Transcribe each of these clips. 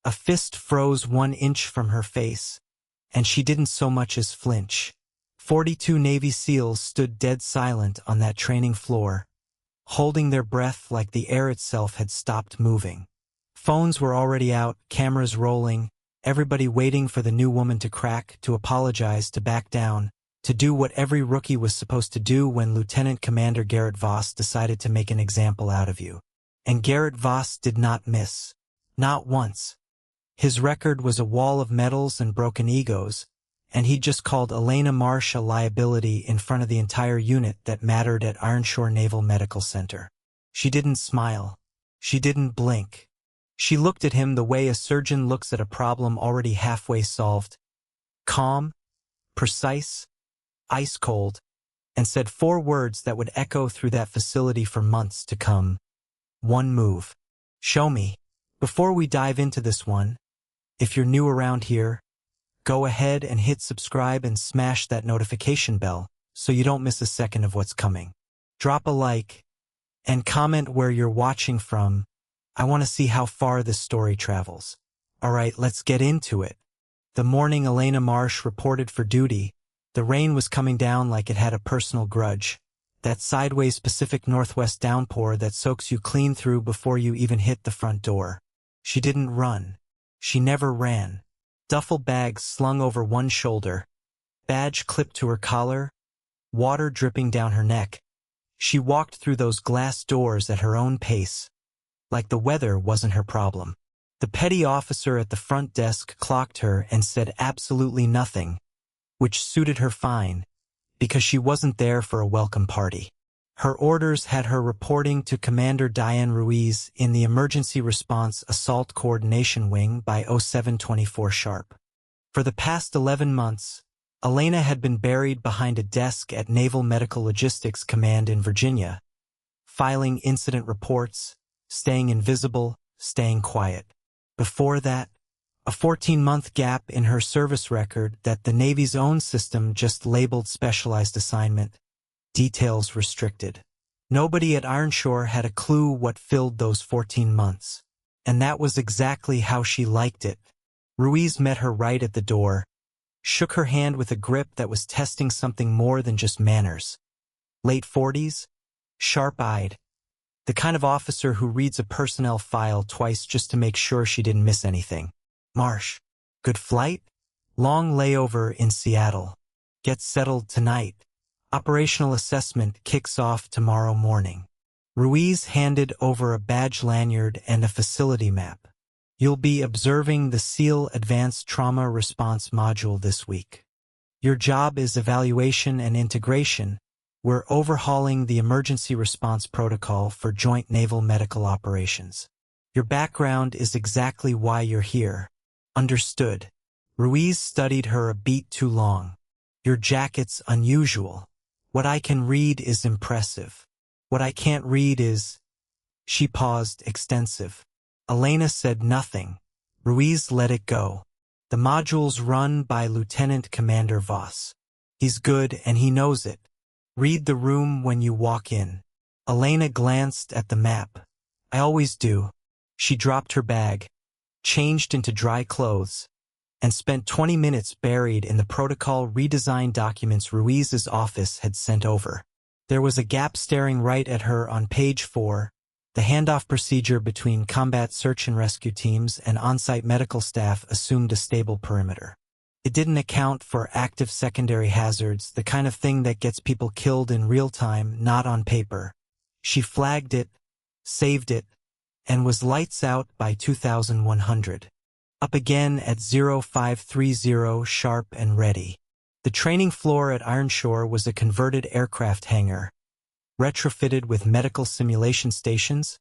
A fist froze 1 inch from her face, and she didn't so much as flinch. 42 Navy SEALs stood dead silent on that training floor, holding their breath like the air itself had stopped moving. Phones were already out, cameras rolling, everybody waiting for the new woman to crack, to apologize, to back down, to do what every rookie was supposed to do when Lieutenant Commander Garrett Voss decided to make an example out of you. And Garrett Voss did not miss. Not once. His record was a wall of medals and broken egos, and he just called Elena Marsh a liability in front of the entire unit that mattered at Ironshore Naval Medical Center. She didn't smile. She didn't blink. She looked at him the way a surgeon looks at a problem already halfway solved. Calm, precise, ice cold, and said 4 words that would echo through that facility for months to come. One move. Show me. Before we dive into this one, if you're new around here, go ahead and hit subscribe and smash that notification bell so you don't miss a second of what's coming. Drop a like and comment where you're watching from. I want to see how far this story travels. Alright, let's get into it. The morning Elena Marsh reported for duty, the rain was coming down like it had a personal grudge. That sideways Pacific Northwest downpour that soaks you clean through before you even hit the front door. She didn't run. She never ran. Duffel bags slung over one shoulder, badge clipped to her collar, water dripping down her neck. She walked through those glass doors at her own pace, like the weather wasn't her problem. The petty officer at the front desk clocked her and said absolutely nothing, which suited her fine, because she wasn't there for a welcome party. Her orders had her reporting to Commander Diane Ruiz in the Emergency Response Assault Coordination Wing by 0724 sharp. For the past 11 months, Elena had been buried behind a desk at Naval Medical Logistics Command in Virginia, filing incident reports, staying invisible, staying quiet. Before that, a 14-month gap in her service record that the Navy's own system just labeled specialized assignment, details restricted. Nobody at Ironshore had a clue what filled those 14 months. And that was exactly how she liked it. Ruiz met her right at the door, shook her hand with a grip that was testing something more than just manners. Late 40s, sharp-eyed, the kind of officer who reads a personnel file twice just to make sure she didn't miss anything. Marsh, good flight? Long layover in Seattle. Get settled tonight. Operational assessment kicks off tomorrow morning. Ruiz handed over a badge lanyard and a facility map. You'll be observing the SEAL Advanced Trauma Response module this week. Your job is evaluation and integration. We're overhauling the emergency response protocol for joint naval medical operations. Your background is exactly why you're here. Understood. Ruiz studied her a beat too long. Your jacket's unusual. What I can read is impressive. What I can't read is... She paused, extensive. Elena said nothing. Ruiz let it go. The module's run by Lieutenant Commander Voss. He's good and he knows it. Read the room when you walk in. Elena glanced at the map. I always do. She dropped her bag, changed into dry clothes, and spent 20 minutes buried in the protocol redesign documents Ruiz's office had sent over. There was a gap staring right at her on page 4, the handoff procedure between combat search and rescue teams and on-site medical staff assumed a stable perimeter. It didn't account for active secondary hazards, the kind of thing that gets people killed in real time, not on paper. She flagged it, saved it, and was lights out by 2100. Up again at 0530 sharp and ready. The training floor at Ironshore was a converted aircraft hangar, retrofitted with medical simulation stations,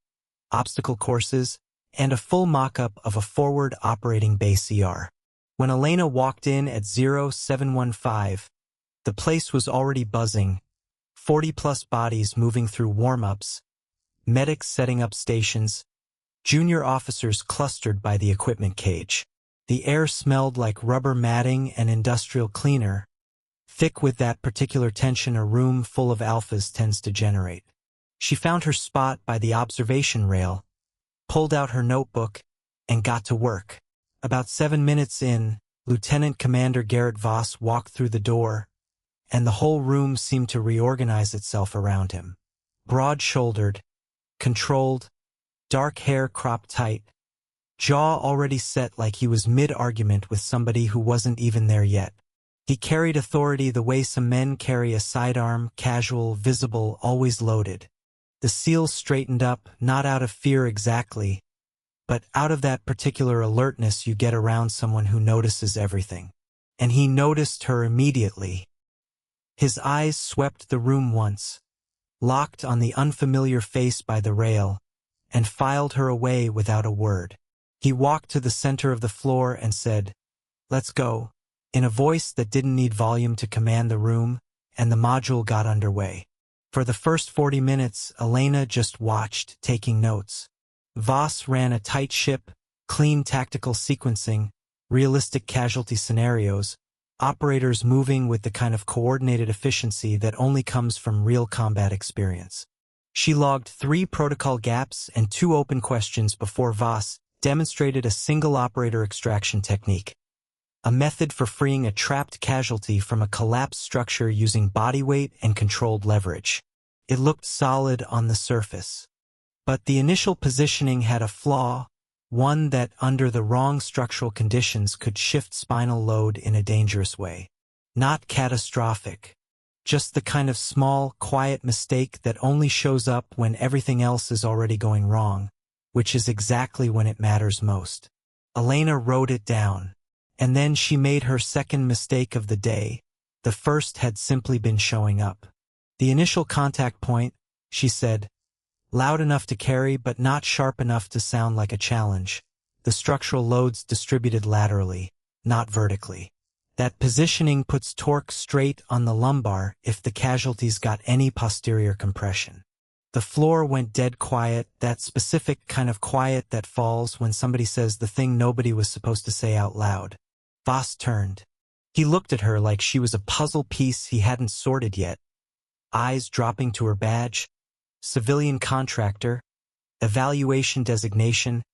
obstacle courses, and a full mock-up of a forward operating base ER. When Elena walked in at 0715, the place was already buzzing, 40-plus bodies moving through warm-ups, medics setting up stations, junior officers clustered by the equipment cage. The air smelled like rubber matting and industrial cleaner, thick with that particular tension a room full of alphas tends to generate. She found her spot by the observation rail, pulled out her notebook, and got to work. About 7 minutes in, Lieutenant Commander Garrett Voss walked through the door, and the whole room seemed to reorganize itself around him. Broad-shouldered, controlled, dark hair cropped tight, jaw already set like he was mid-argument with somebody who wasn't even there yet. He carried authority the way some men carry a sidearm, casual, visible, always loaded. The SEAL straightened up, not out of fear exactly, but out of that particular alertness you get around someone who notices everything. And he noticed her immediately. His eyes swept the room once, locked on the unfamiliar face by the rail, and filed her away without a word. He walked to the center of the floor and said, "Let's go," in a voice that didn't need volume to command the room, and the module got underway. For the first 40 minutes, Elena just watched, taking notes. Voss ran a tight ship, clean tactical sequencing, realistic casualty scenarios, operators moving with the kind of coordinated efficiency that only comes from real combat experience. She logged 3 protocol gaps and 2 open questions before Voss demonstrated a single operator extraction technique, a method for freeing a trapped casualty from a collapsed structure using body weight and controlled leverage. It looked solid on the surface. But the initial positioning had a flaw, one that under the wrong structural conditions could shift spinal load in a dangerous way. Not catastrophic, just the kind of small, quiet mistake that only shows up when everything else is already going wrong, which is exactly when it matters most. Elena wrote it down, and then she made her second mistake of the day. The first had simply been showing up. The initial contact point, she said, loud enough to carry but not sharp enough to sound like a challenge. The structural loads distributed laterally, not vertically. That positioning puts torque straight on the lumbar if the casualty's got any posterior compression. The floor went dead quiet, that specific kind of quiet that falls when somebody says the thing nobody was supposed to say out loud. Voss turned. He looked at her like she was a puzzle piece he hadn't sorted yet, eyes dropping to her badge, civilian contractor, evaluation designation,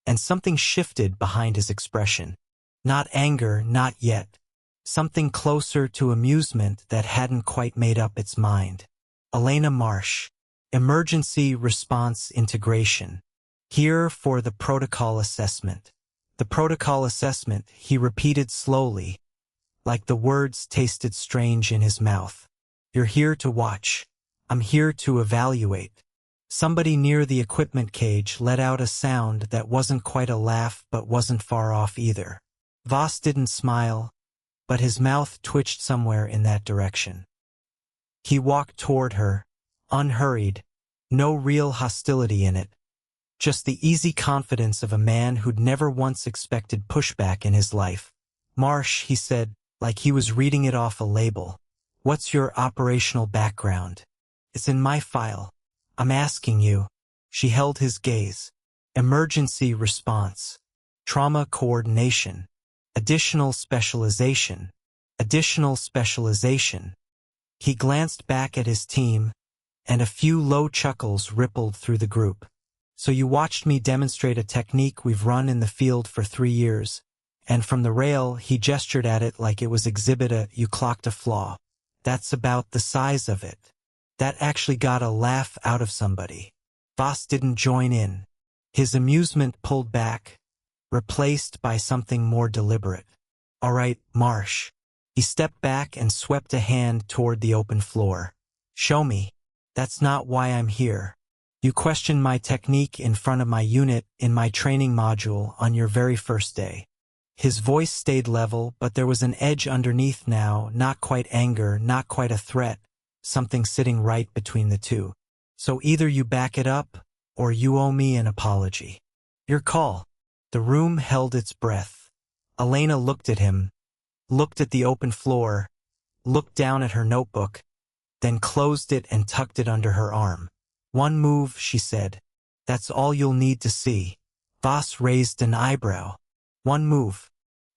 and something shifted behind his expression. Not anger, not yet. Something closer to amusement that hadn't quite made up its mind. Elena Marsh, Emergency Response Integration. Here for the protocol assessment. The protocol assessment, he repeated slowly, like the words tasted strange in his mouth. You're here to watch. I'm here to evaluate. Somebody near the equipment cage let out a sound that wasn't quite a laugh but wasn't far off either. Voss didn't smile, but his mouth twitched somewhere in that direction. He walked toward her, unhurried, no real hostility in it, just the easy confidence of a man who'd never once expected pushback in his life. Marsh, he said, like he was reading it off a label. What's your operational background? It's in my file. I'm asking you. She held his gaze. Emergency response. Trauma coordination. Additional specialization. Additional specialization. He glanced back at his team, and a few low chuckles rippled through the group. So you watched me demonstrate a technique we've run in the field for 3 years, and from the rail he gestured at it like it was Exhibit A. You clocked a flaw. That's about the size of it. That actually got a laugh out of somebody. Voss didn't join in. His amusement pulled back, replaced by something more deliberate. All right, Marsh. He stepped back and swept a hand toward the open floor. Show me. That's not why I'm here. You questioned my technique in front of my unit in my training module on your very first day. His voice stayed level, but there was an edge underneath now, not quite anger, not quite a threat, something sitting right between the two. So either you back it up, or you owe me an apology. Your call. The room held its breath. Elena looked at him, looked at the open floor, looked down at her notebook, then closed it and tucked it under her arm. One move, she said. That's all you'll need to see. Voss raised an eyebrow. One move.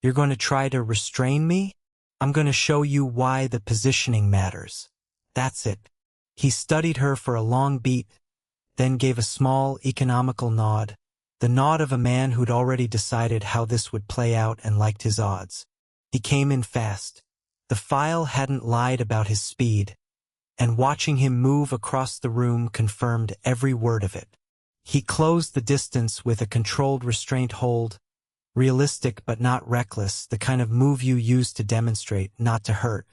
You're going to try to restrain me? I'm going to show you why the positioning matters. That's it. He studied her for a long beat, then gave a small, economical nod. the nod of a man who'd already decided how this would play out and liked his odds. He came in fast. The file hadn't lied about his speed, and watching him move across the room confirmed every word of it. He closed the distance with a controlled restraint hold, realistic but not reckless, the kind of move you use to demonstrate, not to hurt.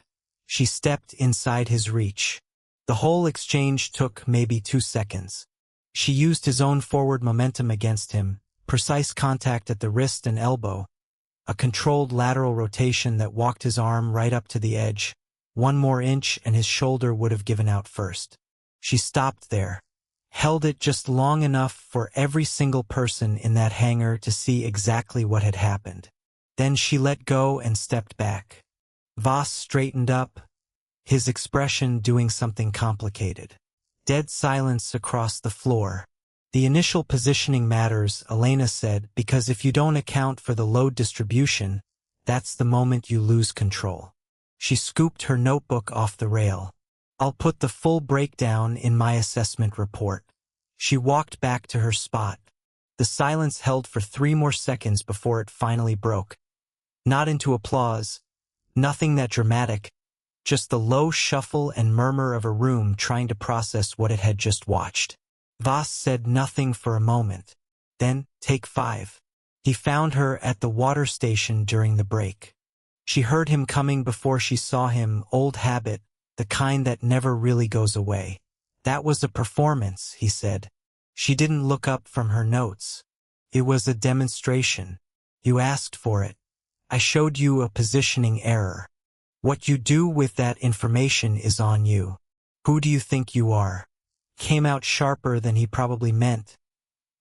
She stepped inside his reach. The whole exchange took maybe 2 seconds. She used his own forward momentum against him, precise contact at the wrist and elbow, a controlled lateral rotation that walked his arm right up to the edge. 1 more inch and his shoulder would have given out first. She stopped there, held it just long enough for every single person in that hangar to see exactly what had happened. Then she let go and stepped back. Voss straightened up, his expression doing something complicated. Dead silence across the floor. The initial positioning matters, Elena said, because if you don't account for the load distribution, that's the moment you lose control. She scooped her notebook off the rail. I'll put the full breakdown in my assessment report. She walked back to her spot. The silence held for 3 more seconds before it finally broke. Not into applause, nothing that dramatic, just the low shuffle and murmur of a room trying to process what it had just watched. Voss said nothing for a moment. Then, take 5. He found her at the water station during the break. She heard him coming before she saw him, old habit, the kind that never really goes away. That was a performance, he said. She didn't look up from her notes. It was a demonstration. You asked for it. I showed you a positioning error. What you do with that information is on you. Who do you think you are? Came out sharper than he probably meant.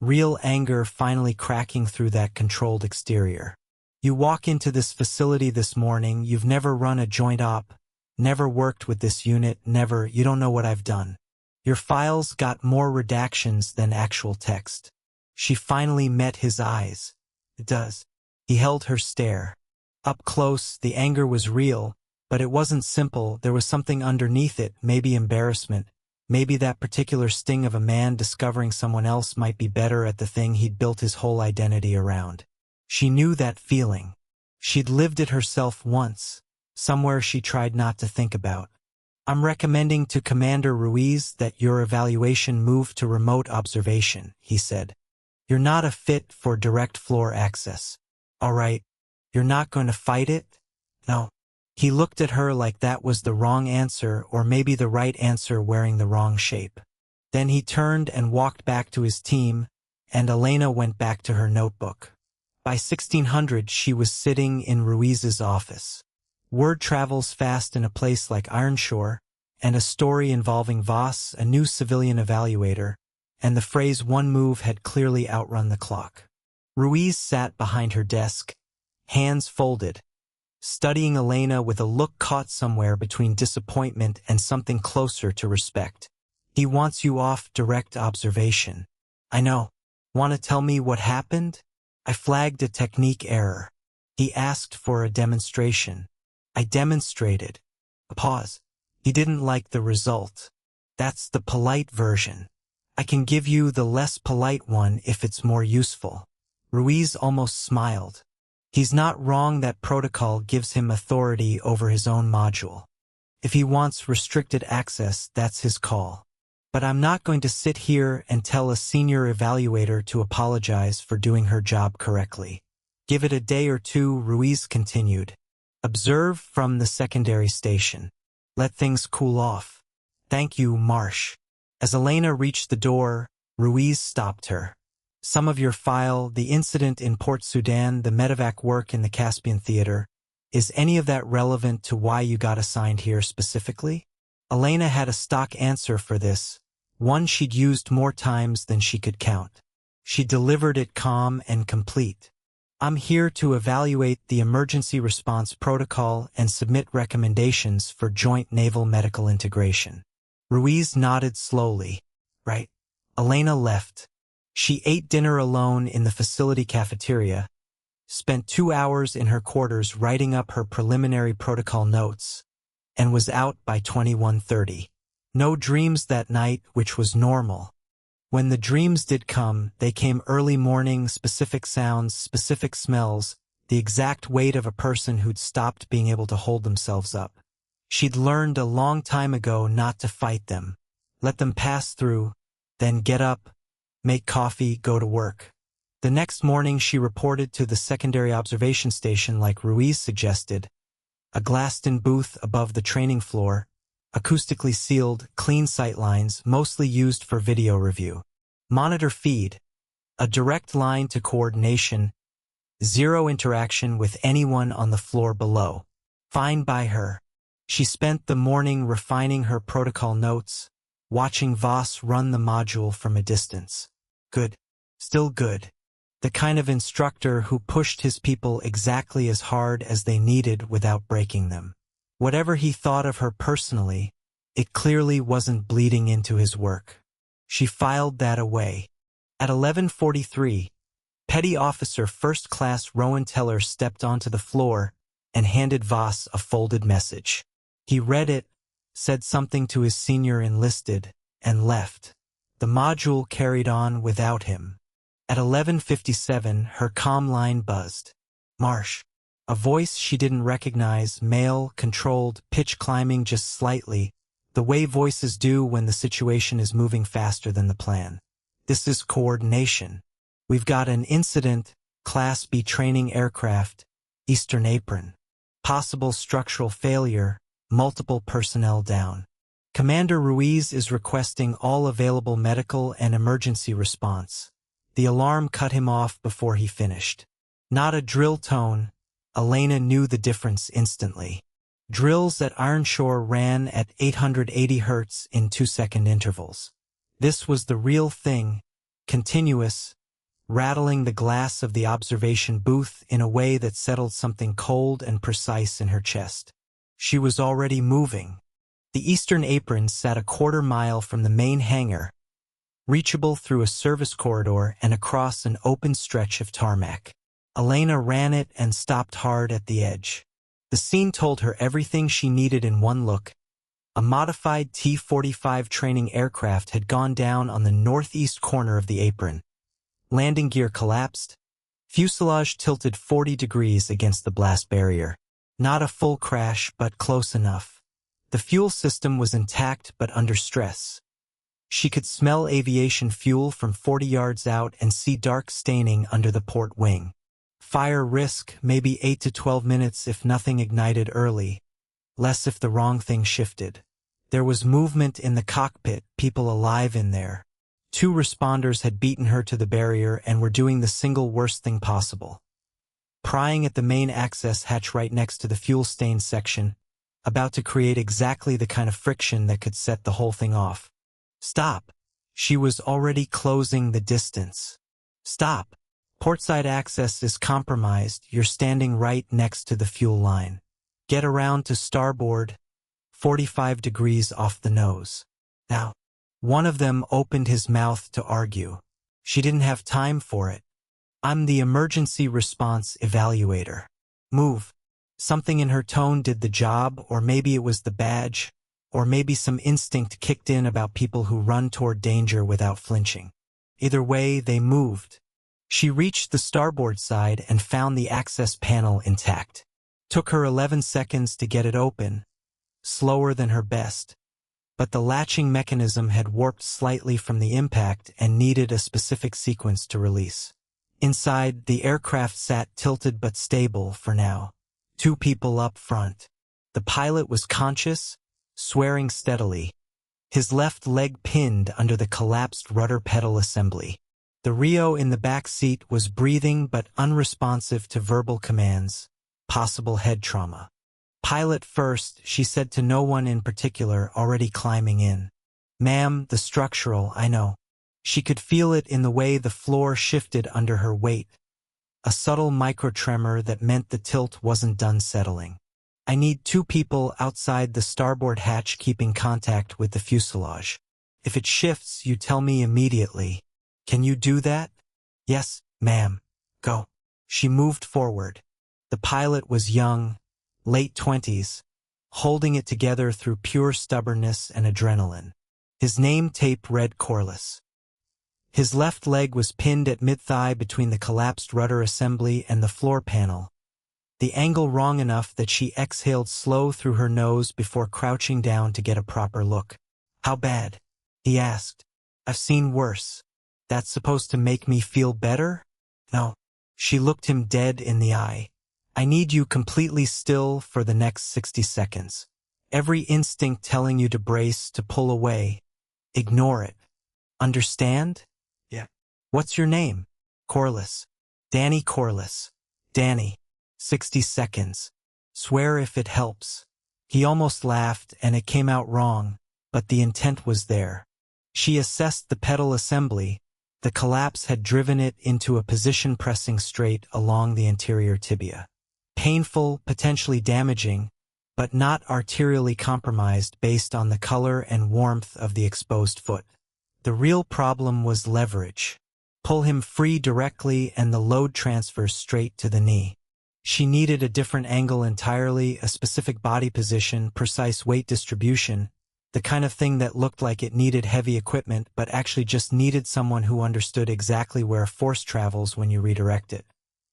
Real anger finally cracking through that controlled exterior. You walk into this facility this morning, you've never run a joint op, never worked with this unit, never, you don't know what I've done. Your files got more redactions than actual text. She finally met his eyes. It does. He held her stare. Up close, the anger was real, but it wasn't simple, there was something underneath it, maybe embarrassment, maybe that particular sting of a man discovering someone else might be better at the thing he'd built his whole identity around. She knew that feeling. She'd lived it herself once, somewhere she tried not to think about. I'm recommending to Commander Ruiz that your evaluation move to remote observation, he said. You're not a fit for direct floor access. All right, you're not going to fight it? No. He looked at her like that was the wrong answer, or maybe the right answer wearing the wrong shape. Then he turned and walked back to his team, and Elena went back to her notebook. By 1600 she was sitting in Ruiz's office. Word travels fast in a place like Ironshore, and a story involving Voss, a new civilian evaluator, and the phrase one move had clearly outrun the clock. Ruiz sat behind her desk, hands folded, studying Elena with a look caught somewhere between disappointment and something closer to respect. He wants you off direct observation. I know. Want to tell me what happened? I flagged a technique error. He asked for a demonstration. I demonstrated. A pause. He didn't like the result. That's the polite version. I can give you the less polite one if it's more useful. Ruiz almost smiled. He's not wrong that protocol gives him authority over his own module. If he wants restricted access, that's his call. But I'm not going to sit here and tell a senior evaluator to apologize for doing her job correctly. Give it a day or 2, Ruiz continued. Observe from the secondary station. Let things cool off. Thank you, Marsh. As Elena reached the door, Ruiz stopped her. Some of your file, the incident in Port Sudan, the medevac work in the Caspian Theater, is any of that relevant to why you got assigned here specifically? Elena had a stock answer for this, one she'd used more times than she could count. She delivered it calm and complete. I'm here to evaluate the emergency response protocol and submit recommendations for joint naval medical integration. Ruiz nodded slowly. Right. Elena left. She ate dinner alone in the facility cafeteria, spent 2 hours in her quarters writing up her preliminary protocol notes, and was out by 21:30. No dreams that night, which was normal. When the dreams did come, they came early morning, specific sounds, specific smells, the exact weight of a person who'd stopped being able to hold themselves up. She'd learned a long time ago not to fight them. Let them pass through, then get up, make coffee, go to work. The next morning she reported to the secondary observation station like Ruiz suggested, a glassed-in booth above the training floor, acoustically sealed, clean sightlines, mostly used for video review. Monitor feed, a direct line to coordination, zero interaction with anyone on the floor below. Fine by her. She spent the morning refining her protocol notes, watching Voss run the module from a distance. Good. Still good. The kind of instructor who pushed his people exactly as hard as they needed without breaking them. Whatever he thought of her personally, it clearly wasn't bleeding into his work. She filed that away. At 11:43, Petty Officer First Class Rowan Teller stepped onto the floor and handed Voss a folded message. He read it, said something to his senior enlisted, and left. The module carried on without him. At 11:57, her comm line buzzed. Marsh. A voice she didn't recognize, male, controlled, pitch climbing just slightly, the way voices do when the situation is moving faster than the plan. This is coordination. We've got an incident, Class B training aircraft, Eastern Apron. Possible structural failure, multiple personnel down. Commander Ruiz is requesting all available medical and emergency response. The alarm cut him off before he finished. Not a drill tone. Elena knew the difference instantly. Drills at Ironshore ran at 880 Hz in 2-second intervals. This was the real thing, continuous, rattling the glass of the observation booth in a way that settled something cold and precise in her chest. She was already moving. The Eastern Apron sat a quarter-mile from the main hangar, reachable through a service corridor and across an open stretch of tarmac. Elena ran it and stopped hard at the edge. The scene told her everything she needed in one look. A modified T-45 training aircraft had gone down on the northeast corner of the apron. Landing gear collapsed. Fuselage tilted 40 degrees against the blast barrier. Not a full crash, but close enough. The fuel system was intact but under stress. She could smell aviation fuel from 40 yards out and see dark staining under the port wing. Fire risk, maybe 8 to 12 minutes if nothing ignited early. Less if the wrong thing shifted. There was movement in the cockpit, people alive in there. 2 responders had beaten her to the barrier and were doing the single worst thing possible. Prying at the main access hatch right next to the fuel stain section, about to create exactly the kind of friction that could set the whole thing off. Stop. She was already closing the distance. Stop. Portside access is compromised. You're standing right next to the fuel line. Get around to starboard, 45 degrees off the nose. Now. One of them opened his mouth to argue. She didn't have time for it. I'm the emergency response evaluator. Move. Something in her tone did the job, or maybe it was the badge, or maybe some instinct kicked in about people who run toward danger without flinching. Either way, they moved. She reached the starboard side and found the access panel intact. Took her 11 seconds to get it open, slower than her best. But the latching mechanism had warped slightly from the impact and needed a specific sequence to release. Inside, the aircraft sat tilted but stable for now. 2 people up front. The pilot was conscious, swearing steadily. His left leg pinned under the collapsed rudder pedal assembly. The Rio in the back seat was breathing but unresponsive to verbal commands. Possible head trauma. Pilot first, she said to no one in particular, already climbing in. Ma'am, the structural, I know. She could feel it in the way the floor shifted under her weight. A subtle microtremor that meant the tilt wasn't done settling. I need 2 people outside the starboard hatch keeping contact with the fuselage. If it shifts, you tell me immediately. Can you do that? Yes, ma'am. Go. She moved forward. The pilot was young, late 20s, holding it together through pure stubbornness and adrenaline. His name tape read Corliss. His left leg was pinned at mid-thigh between the collapsed rudder assembly and the floor panel, the angle wrong enough that she exhaled slow through her nose before crouching down to get a proper look. "How bad?" he asked. "I've seen worse. That's supposed to make me feel better?" "No." She looked him dead in the eye. "I need you completely still for the next 60 seconds. Every instinct telling you to brace, to pull away. Ignore it. Understand?" "Yeah." "What's your name?" "Corliss. Danny Corliss." "Danny. 60 seconds. Swear if it helps." He almost laughed, and it came out wrong, but the intent was there. She assessed the pedal assembly. The collapse had driven it into a position pressing straight along the anterior tibia. Painful, potentially damaging, but not arterially compromised based on the color and warmth of the exposed foot. The real problem was leverage. Pull him free directly and the load transfers straight to the knee. She needed a different angle entirely, a specific body position, precise weight distribution, the kind of thing that looked like it needed heavy equipment but actually just needed someone who understood exactly where force travels when you redirect it.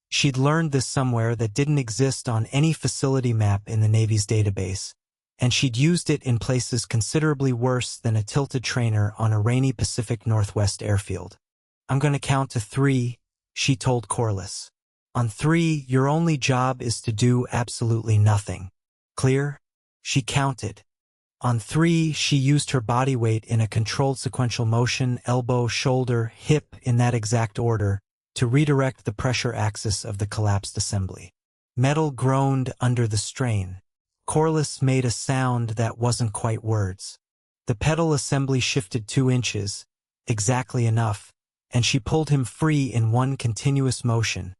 She'd learned this somewhere that didn't exist on any facility map in the Navy's database, and she'd used it in places considerably worse than a tilted trainer on a rainy Pacific Northwest airfield. "I'm going to count to 3, she told Corliss. "On 3, your only job is to do absolutely nothing. Clear?" She counted. On 3, she used her body weight in a controlled sequential motion, elbow, shoulder, hip, in that exact order, to redirect the pressure axis of the collapsed assembly. Metal groaned under the strain. Corliss made a sound that wasn't quite words. The pedal assembly shifted 2 inches, exactly enough, and she pulled him free in one continuous motion,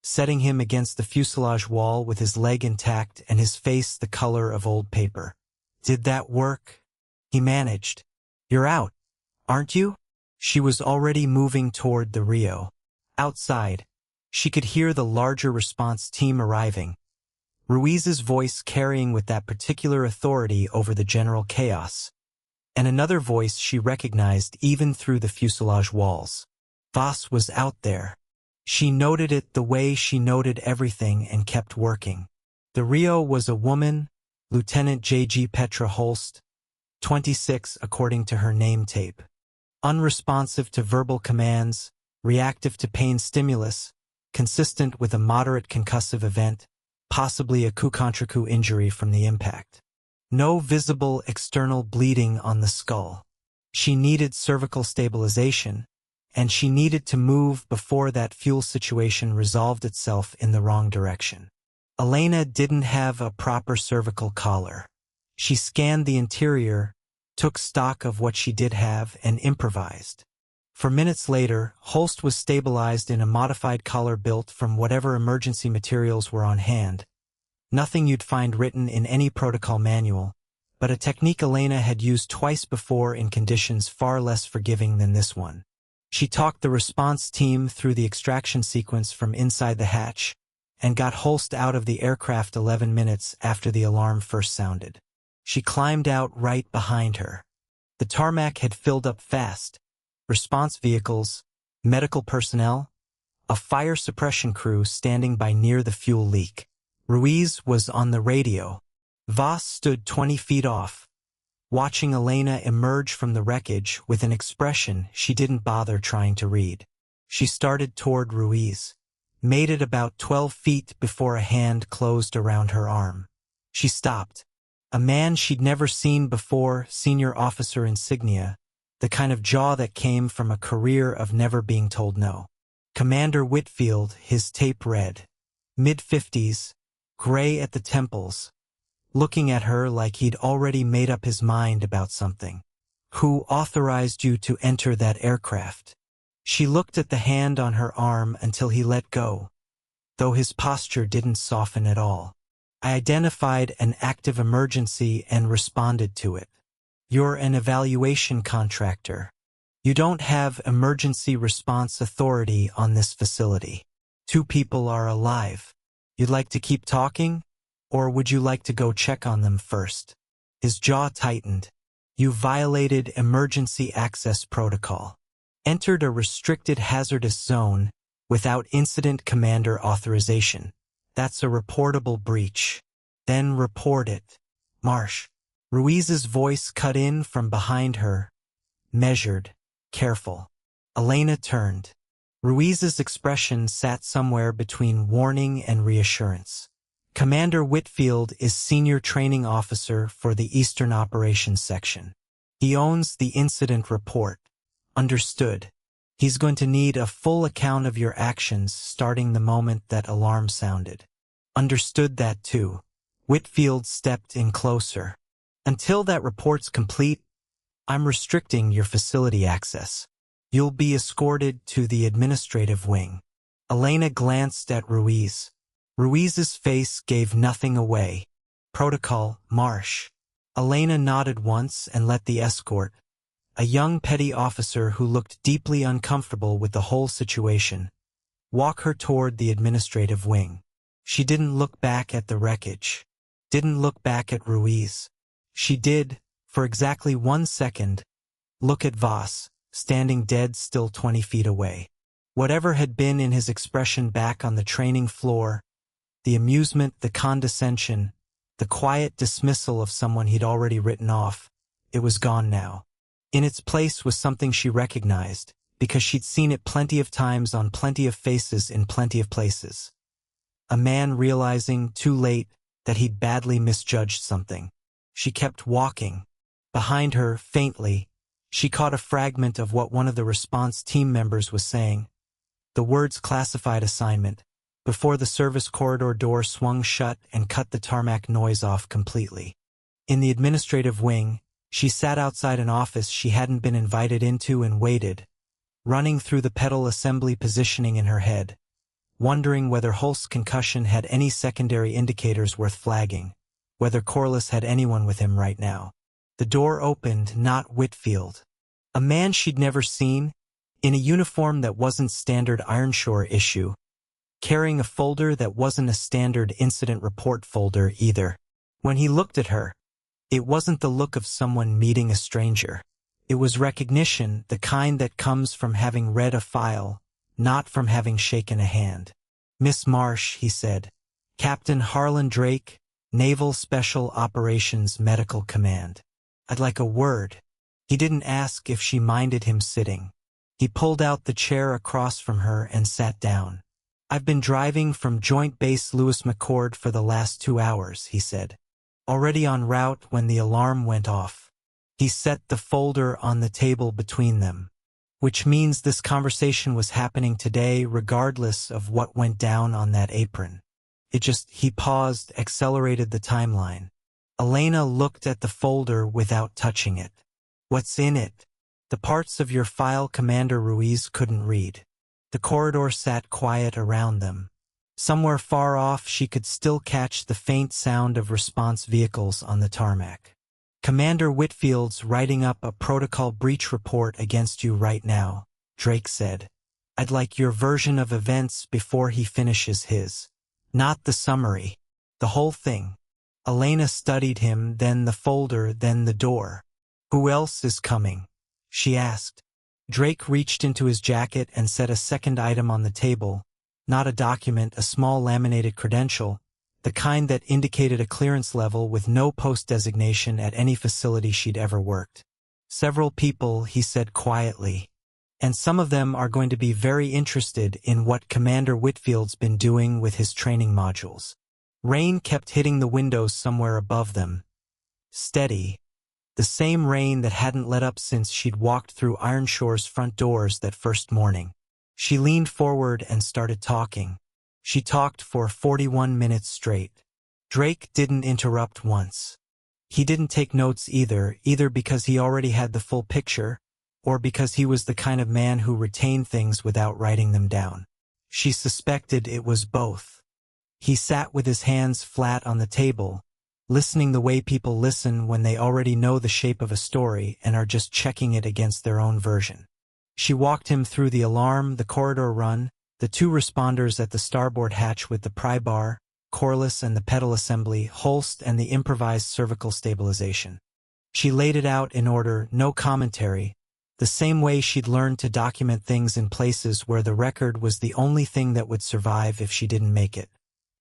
setting him against the fuselage wall with his leg intact and his face the color of old paper. "Did that work?" he managed. "You're out, aren't you?" She was already moving toward the Rio. Outside, she could hear the larger response team arriving, Ruiz's voice carrying with that particular authority over the general chaos, and another voice she recognized even through the fuselage walls. Voss was out there. She noted it the way she noted everything and kept working. The Rio was a woman, Lieutenant J.G. Petra Holst, 26 according to her name tape. Unresponsive to verbal commands, reactive to pain stimulus, consistent with a moderate concussive event, possibly a coup-contre-coup injury from the impact. No visible external bleeding on the skull. She needed cervical stabilization, and she needed to move before that fuel situation resolved itself in the wrong direction. Elena didn't have a proper cervical collar. She scanned the interior, took stock of what she did have, and improvised. For minutes later, Holst was stabilized in a modified collar built from whatever emergency materials were on hand. Nothing you'd find written in any protocol manual, but a technique Elena had used twice before in conditions far less forgiving than this one. She talked the response team through the extraction sequence from inside the hatch and got Holst out of the aircraft 11 minutes after the alarm first sounded. She climbed out right behind her. The tarmac had filled up fast. Response vehicles, medical personnel, a fire suppression crew standing by near the fuel leak. Ruiz was on the radio. Voss stood 20 feet off, watching Elena emerge from the wreckage with an expression she didn't bother trying to read. She started toward Ruiz, made it about 12 feet before a hand closed around her arm. She stopped. A man she'd never seen before, senior officer insignia, the kind of jaw that came from a career of never being told no. Commander Whitfield, his tape read. Mid-50s, gray at the temples, looking at her like he'd already made up his mind about something. "Who authorized you to enter that aircraft?" She looked at the hand on her arm until he let go, though his posture didn't soften at all. "I identified an active emergency and responded to it." "You're an evaluation contractor. You don't have emergency response authority on this facility. 2 people are alive. You'd like to keep talking? Or would you like to go check on them first?" His jaw tightened. "You violated emergency access protocol." Entered a restricted hazardous zone without incident commander authorization. That's a reportable breach. Then report it. Marsh. Ruiz's voice cut in from behind her, measured, careful. Elena turned. Ruiz's expression sat somewhere between warning and reassurance. Commander Whitfield is Senior Training Officer for the Eastern Operations Section. He owns the incident report. Understood. He's going to need a full account of your actions starting the moment that alarm sounded. Understood that too. Whitfield stepped in closer. Until that report's complete, I'm restricting your facility access. You'll be escorted to the administrative wing. Elena glanced at Ruiz. Ruiz's face gave nothing away. Protocol, Marsh. Elena nodded once and let the escort, a young petty officer who looked deeply uncomfortable with the whole situation, walk her toward the administrative wing. She didn't look back at the wreckage. Didn't look back at Ruiz. She did, for exactly 1 second, look at Voss, standing dead still 20 feet away. Whatever had been in his expression back on the training floor, the amusement, the condescension, the quiet dismissal of someone he'd already written off, it was gone now. In its place was something she recognized, because she'd seen it plenty of times on plenty of faces in plenty of places. A man realizing, too late, that he'd badly misjudged something. She kept walking. Behind her, faintly, she caught a fragment of what one of the response team members was saying. The words classified assignment, before the service corridor door swung shut and cut the tarmac noise off completely. In the administrative wing, she sat outside an office she hadn't been invited into and waited, running through the pedal assembly positioning in her head, wondering whether Holst's concussion had any secondary indicators worth flagging, whether Corliss had anyone with him right now. The door opened, not Whitfield. A man she'd never seen, in a uniform that wasn't standard Ironshore issue, carrying a folder that wasn't a standard incident report folder either. When he looked at her, it wasn't the look of someone meeting a stranger. It was recognition, the kind that comes from having read a file, not from having shaken a hand. Miss Marsh, he said. Captain Harlan Drake, Naval Special Operations Medical Command. I'd like a word. He didn't ask if she minded him sitting. He pulled out the chair across from her and sat down. I've been driving from Joint Base Lewis McChord for the last 2 hours, he said. Already en route when the alarm went off. He set the folder on the table between them. Which means this conversation was happening today regardless of what went down on that apron. He paused, accelerated the timeline. Elena looked at the folder without touching it. What's in it? The parts of your file Commander Ruiz couldn't read. The corridor sat quiet around them. Somewhere far off she could still catch the faint sound of response vehicles on the tarmac. Commander Whitfield's writing up a protocol breach report against you right now, Drake said. I'd like your version of events before he finishes his. Not the summary. The whole thing. Elena studied him, then the folder, then the door. Who else is coming? She asked. Drake reached into his jacket and set a second item on the table. Not a document, a small laminated credential, the kind that indicated a clearance level with no post designation at any facility she'd ever worked. Several people, he said quietly. And some of them are going to be very interested in what Commander Whitfield's been doing with his training modules. Rain kept hitting the windows somewhere above them. Steady. The same rain that hadn't let up since she'd walked through Ironshore's front doors that first morning. She leaned forward and started talking. She talked for 41 minutes straight. Drake didn't interrupt once. He didn't take notes either because he already had the full picture, or because he was the kind of man who retained things without writing them down. She suspected it was both. He sat with his hands flat on the table, listening the way people listen when they already know the shape of a story and are just checking it against their own version. She walked him through the alarm, the corridor run, the 2 responders at the starboard hatch with the pry bar, Corliss and the pedal assembly, Holst and the improvised cervical stabilization. She laid it out in order, no commentary, the same way she'd learned to document things in places where the record was the only thing that would survive if she didn't make it.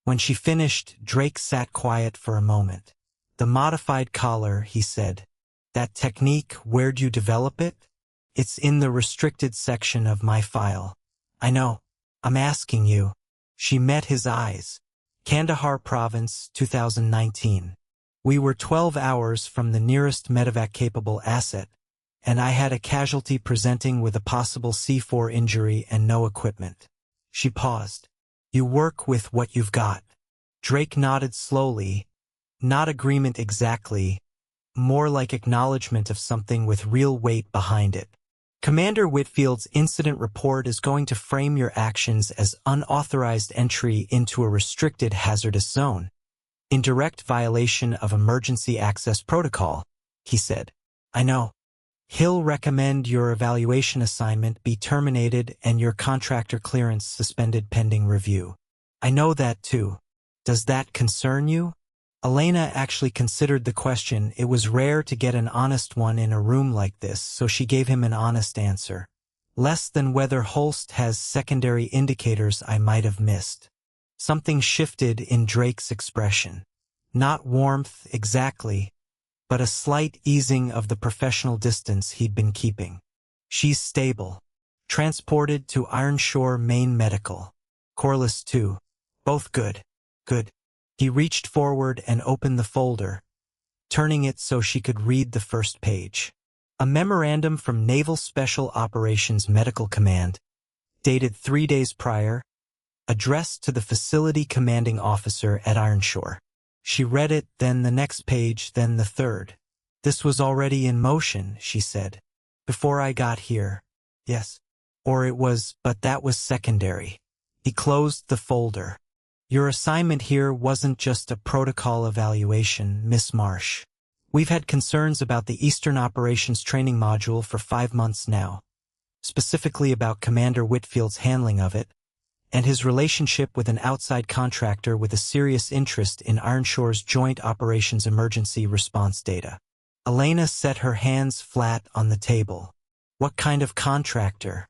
When she finished, Drake sat quiet for a moment. "The modified collar," he said. "That technique, where'd you develop it?" "It's in the restricted section of my file." "I know. I'm asking you." She met his eyes. "Kandahar Province, 2019. We were 12 hours from the nearest medevac-capable asset, and I had a casualty presenting with a possible C4 injury and no equipment." She paused. "You work with what you've got." Drake nodded slowly. Not agreement exactly, more like acknowledgement of something with real weight behind it. "Commander Whitfield's incident report is going to frame your actions as unauthorized entry into a restricted hazardous zone, in direct violation of emergency access protocol," he said. "I know. He'll recommend your evaluation assignment be terminated and your contractor clearance suspended pending review." "I know that too. Does that concern you?" Elena actually considered the question. It was rare to get an honest one in a room like this, so she gave him an honest answer. "Less than whether Holst has secondary indicators I might have missed." Something shifted in Drake's expression. Not warmth exactly, but a slight easing of the professional distance he'd been keeping. "She's stable. Transported to Ironshore Main Medical. Corliss too. Both good. Good." He reached forward and opened the folder, turning it so she could read the first page. A memorandum from Naval Special Operations Medical Command, dated 3 days prior, addressed to the facility commanding officer at Ironshore. She read it, then the next page, then the third. "This was already in motion," she said. "Before I got here." "Yes. Or it was, but that was secondary." He closed the folder. "Your assignment here wasn't just a protocol evaluation, Miss Marsh. We've had concerns about the Eastern Operations Training Module for 5 months now, specifically about Commander Whitfield's handling of it, and his relationship with an outside contractor with a serious interest in Ironshore's Joint Operations Emergency Response data." Elena set her hands flat on the table. "What kind of contractor?"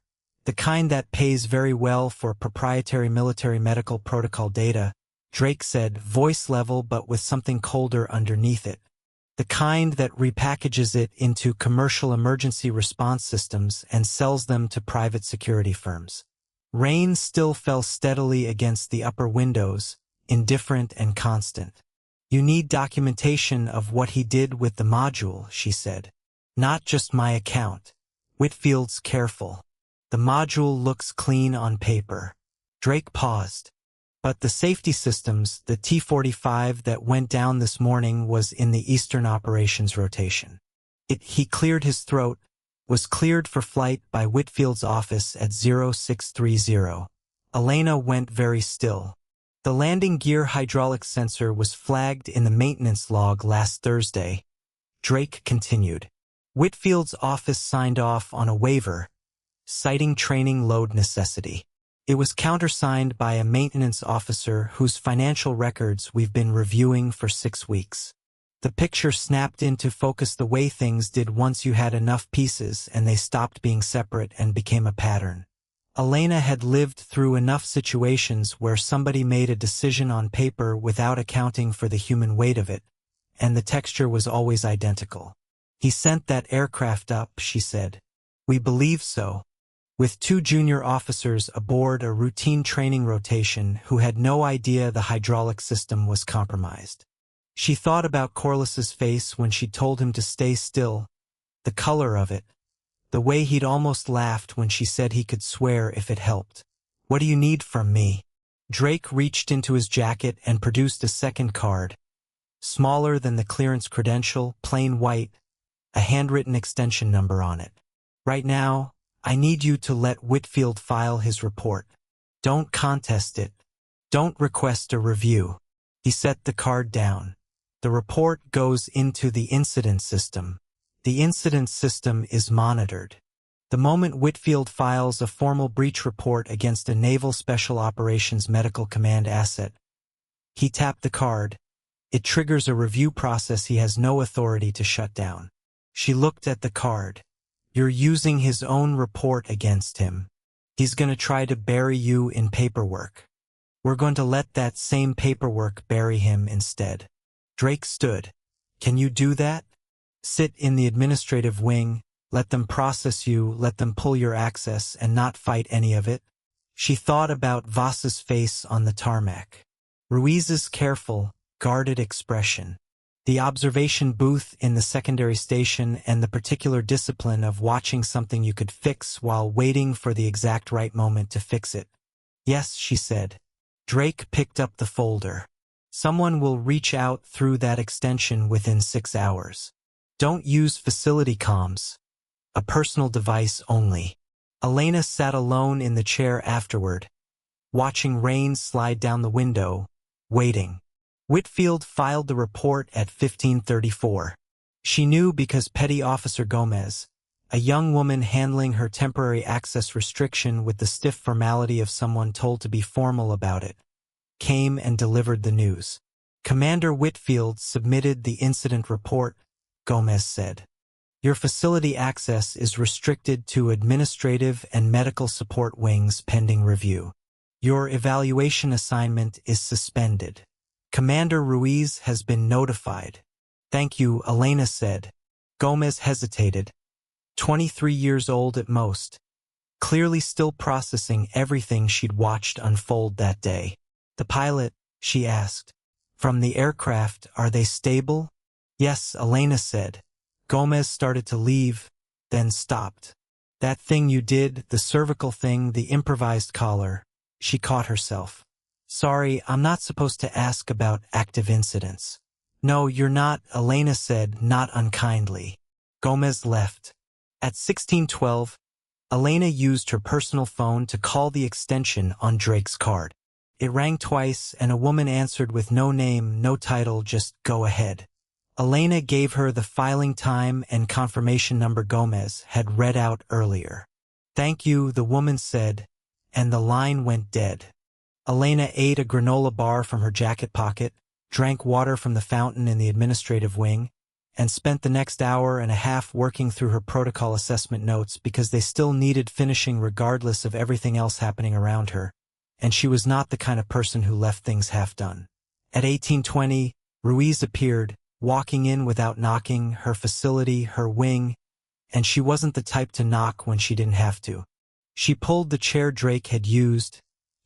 "The kind that pays very well for proprietary military medical protocol data," Drake said, voice level but with something colder underneath it. "The kind that repackages it into commercial emergency response systems and sells them to private security firms." Rain still fell steadily against the upper windows, indifferent and constant. "You need documentation of what he did with the module," she said. "Not just my account." Whitfield's careful. "The module looks clean on paper." Drake paused. "But the safety systems, the T-45 that went down this morning was in the Eastern Operations rotation." He cleared his throat, was cleared for flight by Whitfield's office at 0630. Elena went very still. "The landing gear hydraulic sensor was flagged in the maintenance log last Thursday." Drake continued. "Whitfield's office signed off on a waiver, citing training load necessity. It was countersigned by a maintenance officer whose financial records we've been reviewing for 6 weeks. The picture snapped into focus the way things did once you had enough pieces and they stopped being separate and became a pattern." Elena had lived through enough situations where somebody made a decision on paper without accounting for the human weight of it, and the texture was always identical. "He sent that aircraft up," she said. "We believe so. With 2 junior officers aboard a routine training rotation who had no idea the hydraulic system was compromised." She thought about Corliss's face when she told him to stay still, the color of it, the way he'd almost laughed when she said he could swear if it helped. "What do you need from me?" Drake reached into his jacket and produced a second card, smaller than the clearance credential, plain white, a handwritten extension number on it. "Right now, I need you to let Whitfield file his report. Don't contest it. Don't request a review." He set the card down. "The report goes into the incident system. The incident system is monitored. The moment Whitfield files a formal breach report against a Naval Special Operations Medical Command asset," he tapped the card, "it triggers a review process he has no authority to shut down." She looked at the card. You're using his own report against him. He's gonna try to bury you in paperwork. We're going to let that same paperwork bury him instead. Drake stood. Can you do that? Sit in the administrative wing, let them process you, let them pull your access, and not fight any of it? She thought about Voss's face on the tarmac. Ruiz's careful, guarded expression. The observation booth in the secondary station and the particular discipline of watching something you could fix while waiting for the exact right moment to fix it. Yes, she said. Drake picked up the folder. Someone will reach out through that extension within 6 hours. Don't use facility comms. A personal device only. Elena sat alone in the chair afterward, watching rain slide down the window, waiting. Whitfield filed the report at 15:34. She knew because Petty Officer Gomez, a young woman handling her temporary access restriction with the stiff formality of someone told to be formal about it, came and delivered the news. Commander Whitfield submitted the incident report, Gomez said. Your facility access is restricted to administrative and medical support wings pending review. Your evaluation assignment is suspended. Commander Ruiz has been notified. Thank you, Elena said. Gomez hesitated. 23 years old at most. Clearly still processing everything she'd watched unfold that day. The pilot, she asked. From the aircraft, are they stable? Yes, Elena said. Gomez started to leave, then stopped. That thing you did, the cervical thing, the improvised collar. She caught herself. Sorry, I'm not supposed to ask about active incidents. No, you're not, Elena said, not unkindly. Gomez left. At 16:12, Elena used her personal phone to call the extension on Drake's card. It rang twice, and a woman answered with no name, no title, just go ahead. Elena gave her the filing time and confirmation number Gomez had read out earlier. Thank you, the woman said, and the line went dead. Elena ate a granola bar from her jacket pocket, drank water from the fountain in the administrative wing, and spent the next hour and a half working through her protocol assessment notes because they still needed finishing regardless of everything else happening around her, and she was not the kind of person who left things half done. At 18:20, Ruiz appeared, walking in without knocking, her facility, her wing, and she wasn't the type to knock when she didn't have to. She pulled the chair Drake had used,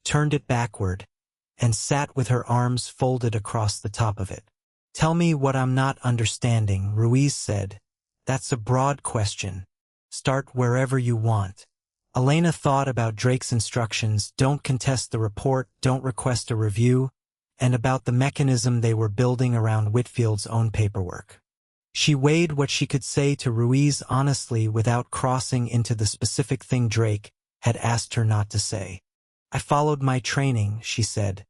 turned it backward, and sat with her arms folded across the top of it. Tell me what I'm not understanding, Ruiz said. That's a broad question. Start wherever you want. Elena thought about Drake's instructions, don't contest the report, don't request a review, and about the mechanism they were building around Whitfield's own paperwork. She weighed what she could say to Ruiz honestly without crossing into the specific thing Drake had asked her not to say. I followed my training, she said.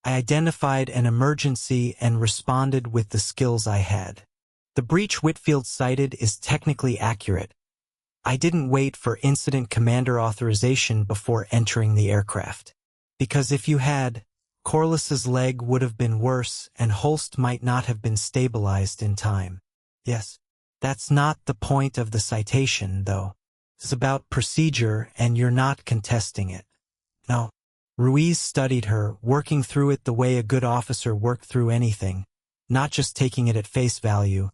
I identified an emergency and responded with the skills I had. The breach Whitfield cited is technically accurate. I didn't wait for incident commander authorization before entering the aircraft. Because if you had, Corliss's leg would have been worse and Holst might not have been stabilized in time. Yes, that's not the point of the citation, though. It's about procedure and you're not contesting it. No. Ruiz studied her, working through it the way a good officer worked through anything, not just taking it at face value,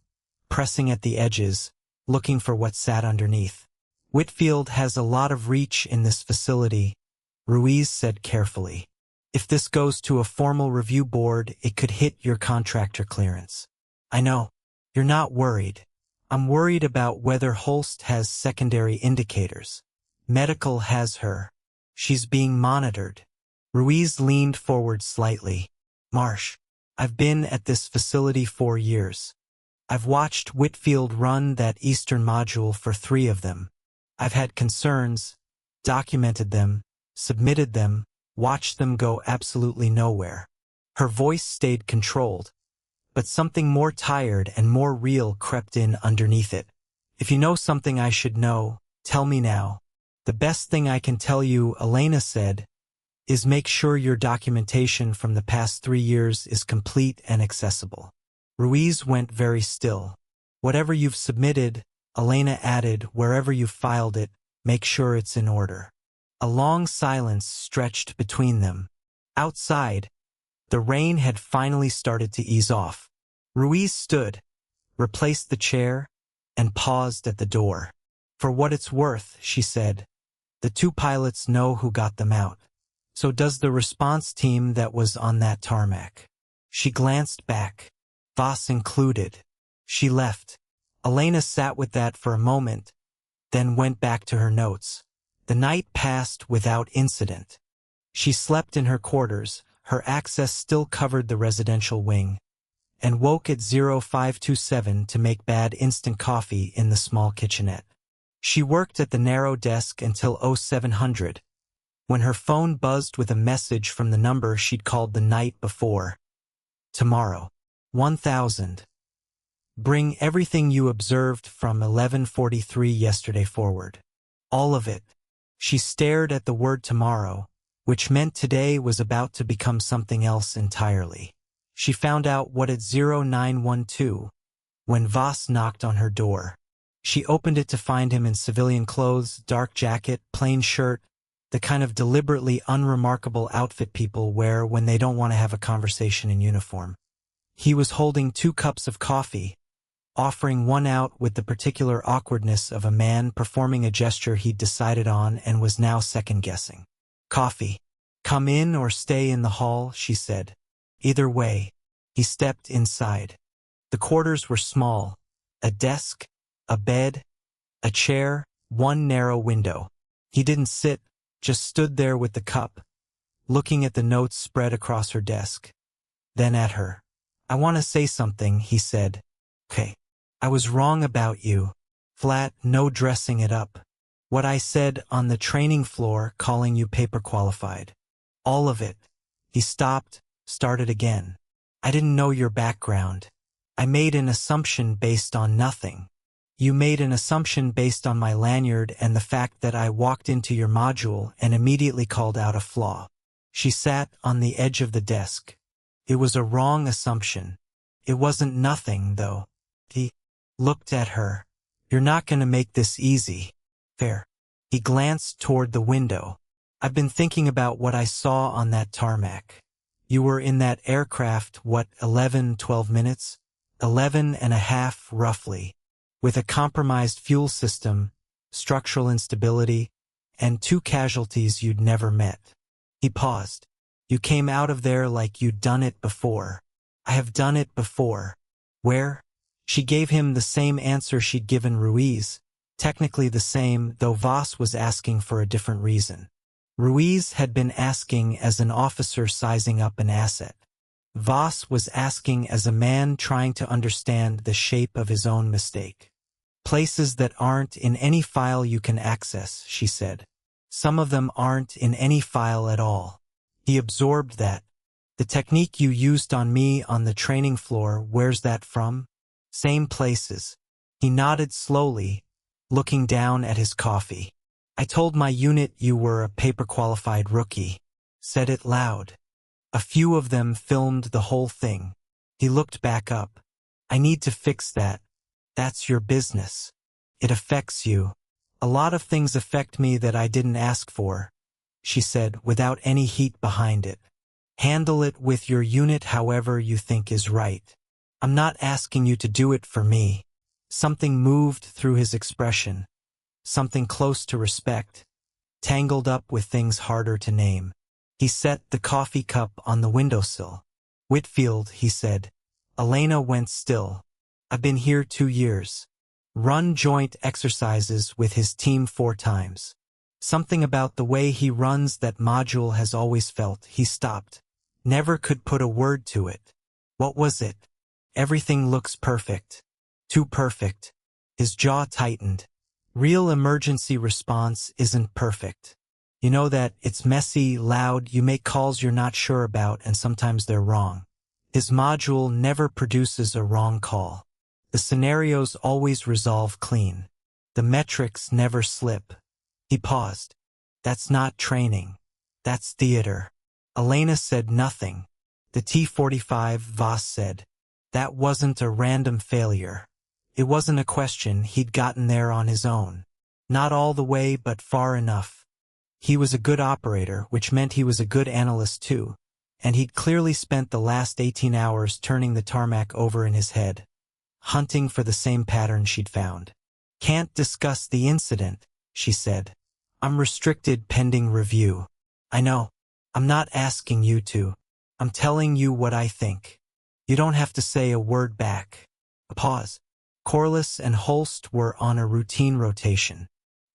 pressing at the edges, looking for what sat underneath. Whitfield has a lot of reach in this facility, Ruiz said carefully. If this goes to a formal review board, it could hit your contractor clearance. I know. You're not worried. I'm worried about whether Holst has secondary indicators. Medical has her. She's being monitored. Ruiz leaned forward slightly. Marsh, I've been at this facility 4 years. I've watched Whitfield run that Eastern module for 3 of them. I've had concerns, documented them, submitted them, watched them go absolutely nowhere. Her voice stayed controlled, but something more tired and more real crept in underneath it. If you know something I should know, tell me now. The best thing I can tell you, Elena said, is make sure your documentation from the past 3 years is complete and accessible. Ruiz went very still. Whatever you've submitted, Elena added, "Wherever you filed it, make sure it's in order." A long silence stretched between them. Outside, the rain had finally started to ease off. Ruiz stood, replaced the chair, and paused at the door. "For what it's worth," she said, "the two pilots know who got them out. So does the response team that was on that tarmac." She glanced back, Voss included. She left. Elena sat with that for a moment, then went back to her notes. The night passed without incident. She slept in her quarters, her access still covered the residential wing, and woke at 0527 to make bad instant coffee in the small kitchenette. She worked at the narrow desk until 0700, when her phone buzzed with a message from the number she'd called the night before. "Tomorrow. 1000. Bring everything you observed from 11:43 yesterday forward. All of it." She stared at the word tomorrow, which meant today was about to become something else entirely. She found out what at 0912, when Voss knocked on her door. She opened it to find him in civilian clothes, dark jacket, plain shirt, the kind of deliberately unremarkable outfit people wear when they don't want to have a conversation in uniform. He was holding 2 cups of coffee, offering one out with the particular awkwardness of a man performing a gesture he'd decided on and was now second-guessing. "Coffee. Come in or stay in the hall," she said. Either way, he stepped inside. The quarters were small: a desk, a bed, a chair, one narrow window. He didn't sit, just stood there with the cup, looking at the notes spread across her desk. Then at her. "I want to say something," he said. "Okay. I was wrong about you. Flat, no dressing it up. What I said on the training floor, calling you paper qualified. All of it." He stopped, started again. "I didn't know your background. I made an assumption based on nothing. You made an assumption based on my lanyard and the fact that I walked into your module and immediately called out a flaw." She sat on the edge of the desk. "It was a wrong assumption. It wasn't nothing, though." He looked at her. "You're not going to make this easy. Fair." He glanced toward the window. "I've been thinking about what I saw on that tarmac. You were in that aircraft, what, 11, 12 minutes? 11 and a half, roughly, with a compromised fuel system, structural instability, and 2 casualties you'd never met." He paused. "You came out of there like you'd done it before." "I have done it before." "Where?" She gave him the same answer she'd given Ruiz, technically the same, though Voss was asking for a different reason. Ruiz had been asking as an officer sizing up an asset. Voss was asking as a man trying to understand the shape of his own mistake. "Places that aren't in any file you can access," she said. "Some of them aren't in any file at all." He absorbed that. "The technique you used on me on the training floor, where's that from?" "Same places." He nodded slowly, looking down at his coffee. "I told my unit you were a paper-qualified rookie." Said it loud. "A few of them filmed the whole thing." He looked back up. "I need to fix that. That's your business. It affects you. A lot of things affect me that I didn't ask for," she said, without any heat behind it. "Handle it with your unit however you think is right. I'm not asking you to do it for me." Something moved through his expression. Something close to respect, tangled up with things harder to name. He set the coffee cup on the windowsill. "Whitfield," he said. Elena went still. "I've been here 2 years. Run joint exercises with his team 4 times. Something about the way he runs that module has always felt." He stopped. Never could put a word to it. What was it? "Everything looks perfect. Too perfect." His jaw tightened. "Real emergency response isn't perfect. You know that, it's messy, loud, you make calls you're not sure about, and sometimes they're wrong. His module never produces a wrong call. The scenarios always resolve clean. The metrics never slip." He paused. "That's not training. That's theater." Elena said nothing. "The T-45, Voss said. That wasn't a random failure. It wasn't a question, he'd gotten there on his own. Not all the way, but far enough. He was a good operator, which meant he was a good analyst too, and he'd clearly spent the last 18 hours turning the tarmac over in his head, hunting for the same pattern she'd found. "Can't discuss the incident," she said. "I'm restricted pending review." "I know. I'm not asking you to. I'm telling you what I think. You don't have to say a word back." A pause. Corliss and Holst were on a routine rotation.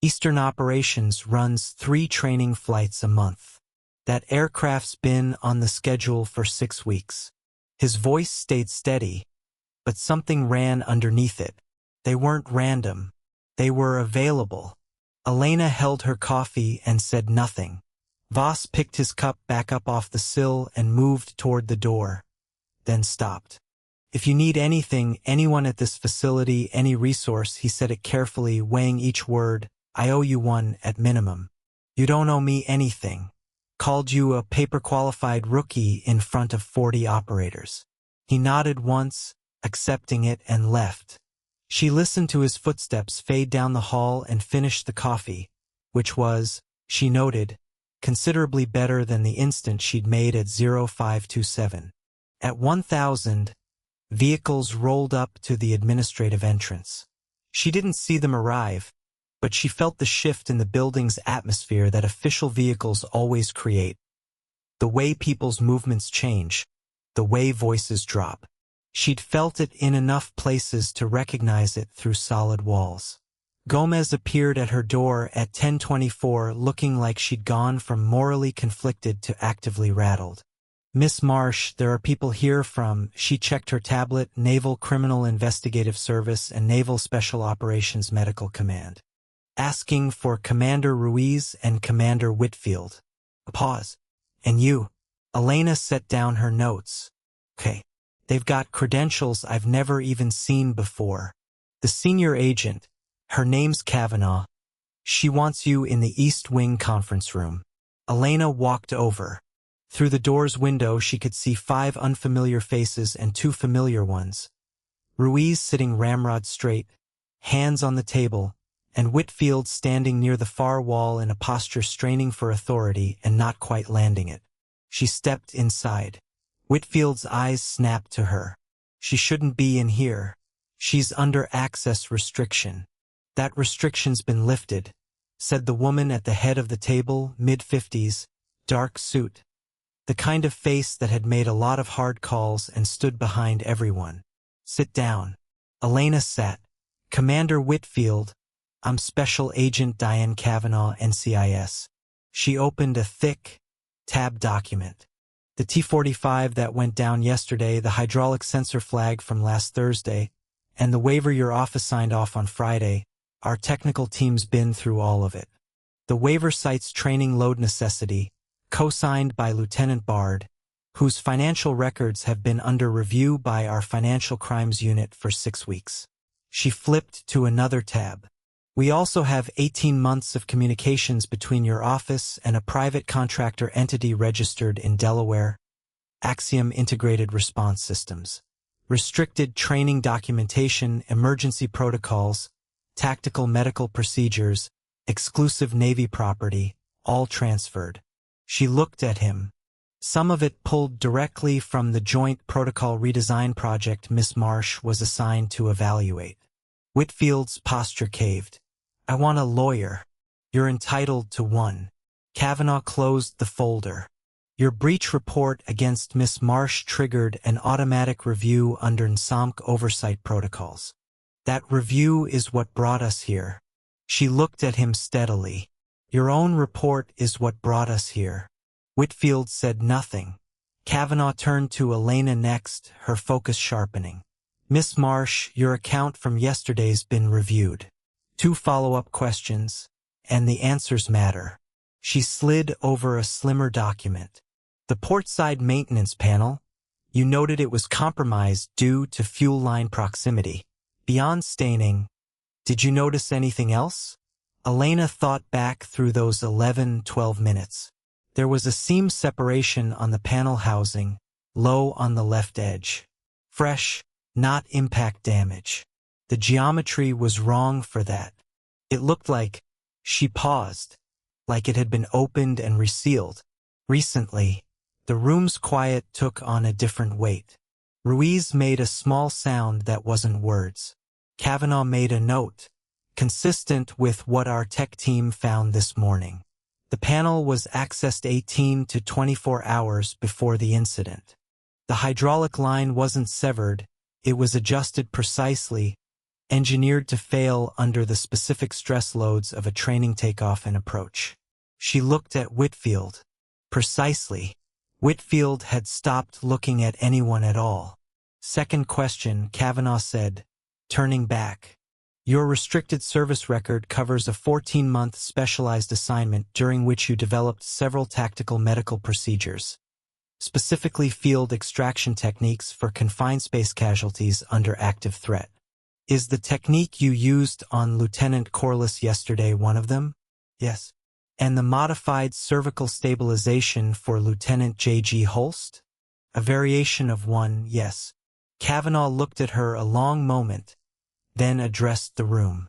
Eastern Operations runs 3 training flights a month. That aircraft's been on the schedule for 6 weeks. His voice stayed steady, but something ran underneath it. They weren't random. They were available. Elena held her coffee and said nothing. Voss picked his cup back up off the sill and moved toward the door, then stopped. "If you need anything, anyone at this facility, any resource," he said it carefully, weighing each word, "I owe you one at minimum. You don't owe me anything. Called you a paper-qualified rookie in front of 40 operators." He nodded once, accepting it, and left. She listened to his footsteps fade down the hall and finished the coffee, which was, she noted, considerably better than the instant she'd made at 0527. At 1000, vehicles rolled up to the administrative entrance. She didn't see them arrive, but she felt the shift in the building's atmosphere that official vehicles always create. The way people's movements change, the way voices drop. She'd felt it in enough places to recognize it through solid walls. Gomez appeared at her door at 10:24, looking like she'd gone from morally conflicted to actively rattled. "Miss Marsh, there are people here from," she checked her tablet, "Naval Criminal Investigative Service and Naval Special Operations Medical Command. Asking for Commander Ruiz and Commander Whitfield." A pause. "And you?" Elena set down her notes. "Okay. They've got credentials I've never even seen before. The senior agent, her name's Kavanaugh. She wants you in the East Wing conference room." Elena walked over. Through the door's window she could see 5 unfamiliar faces and 2 familiar ones. Ruiz sitting ramrod straight, hands on the table, and Whitfield standing near the far wall in a posture straining for authority and not quite landing it. She stepped inside. Whitfield's eyes snapped to her. "She shouldn't be in here. She's under access restriction." "That restriction's been lifted," said the woman at the head of the table, mid-50s, dark suit. The kind of face that had made a lot of hard calls and stood behind everyone. "Sit down." Elena sat. "Commander Whitfield, I'm Special Agent Diane Kavanaugh, NCIS." She opened a thick, tabbed document. "The T-45 that went down yesterday, the hydraulic sensor flag from last Thursday, and the waiver your office signed off on Friday. Our technical team's been through all of it. The waiver cites training load necessity, co-signed by Lieutenant Bard, whose financial records have been under review by our Financial Crimes Unit for 6 weeks." She flipped to another tab. "We also have 18 months of communications between your office and a private contractor entity registered in Delaware, Axiom Integrated Response Systems. Restricted training documentation, emergency protocols, tactical medical procedures, exclusive Navy property, all transferred." She looked at him. Some of it pulled directly from the Joint Protocol Redesign project Miss Marsh was assigned to evaluate. Whitfield's posture caved. "I want a lawyer." "You're entitled to one." Kavanaugh closed the folder. "Your breach report against Miss Marsh triggered an automatic review under NSOMC oversight protocols. That review is what brought us here." She looked at him steadily. "Your own report is what brought us here." Whitfield said nothing. Kavanaugh turned to Elena next, her focus sharpening. "Miss Marsh, your account from yesterday's been reviewed. 2 follow-up questions, and the answers matter." She slid over a slimmer document. "The portside maintenance panel, you noted it was compromised due to fuel line proximity. Beyond staining, did you notice anything else?" Elena thought back through those 11-12 minutes. There was a seam separation on the panel housing, low on the left edge. Fresh, not impact damage. The geometry was wrong for that. It looked like, she paused, like it had been opened and resealed. Recently, the room's quiet took on a different weight. Ruiz made a small sound that wasn't words. Kavanaugh made a note, consistent with what our tech team found this morning. The panel was accessed 18 to 24 hours before the incident. The hydraulic line wasn't severed, it was adjusted precisely, engineered to fail under the specific stress loads of a training takeoff and approach. She looked at Whitfield. Precisely. Whitfield had stopped looking at anyone at all. Second question, Kavanaugh said, turning back. Your restricted service record covers a 14-month specialized assignment during which you developed several tactical medical procedures, specifically field extraction techniques for confined space casualties under active threat. Is the technique you used on Lieutenant Corliss yesterday one of them? Yes. And the modified cervical stabilization for Lieutenant J.G. Holst? A variation of one, yes. Kavanaugh looked at her a long moment, then addressed the room.